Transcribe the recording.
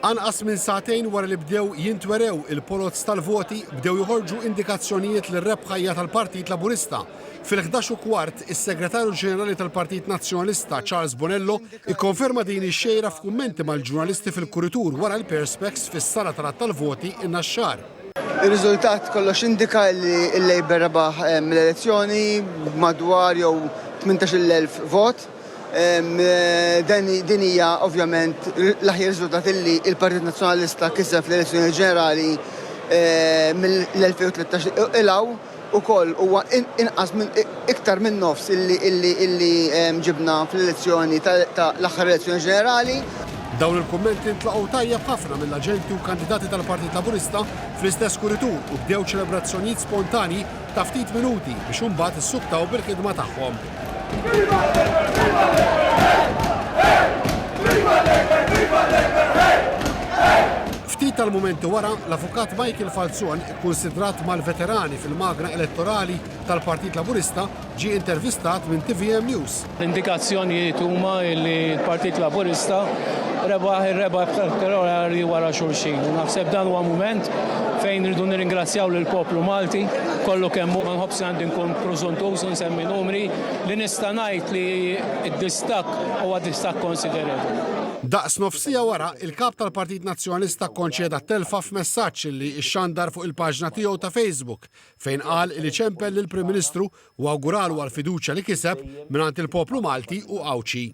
Anqas minn satejn wara li bdew jintwerew il-polots tal-voti bdew joħorġu indikazzjonijiet li rebħajja tal-Partit Laburista. Fil-11:15 is-Segretarju Ġenerali tal-Partit Nazzjonalista Charles Bonello ikkonferma din ix-xejra f'kummenti mal-ġurnalisti fil-kuritur wara l-Perspex fis-sala tal-voti in-Naxxar. Ir-riżultat kollox indika li l-Labor rebaħ mill-elezzjoni madwar jew 18,000 vot. Din hija ovvjament l-aħjar riżultat li l-Partit Nazzjonalista kiseb fl-elezzjoni ġenerali mill-2013 ilaw ukoll huwa inqas minn iktar minn nofs illi ġibna fl-elezzjoni tal-aħħar elezzjoni ġenerali. Dawn il-kummenti intlaqgħu tajjeb ħafna mill-aġenti u kandidati tal-Partit Laburista fl-istess kuritur u bdew ċelebrazzjonijiet spontani ta' ftit minuti biex imbagħad issuktaw bil-ħidma tagħhom. Ftit tal-momenti wara, l-avukat Michael Falzon, ikkunsidrat mal-veterani fil-magna elettorali tal-Partit Laburista, ġie intervistat minn TVM News. L-indikazzjonijiet huma li l-Partit Laburista rebaħ elettorali wara xulxin. Naħseb dan huwa mument fejn rridu nirringrazzjaw lill-poplu Malti kollu kemm ma nħobbx għandi nkun preżuntuż u nsemmi numri li nista' ngħid li d-distakk huwa distakk konsiderevoli. Daqs nofsija wara, il-kap tal-Partit Nazzjonalista konċeda telfa f'messaġġ li xxandar fuq il-paġna tiegħu ta' Facebook fejn qal li ċempel lill-Prim Ministru u awguralu għal fiduċja li kiseb mingħand il-poplu Malti u Awċi.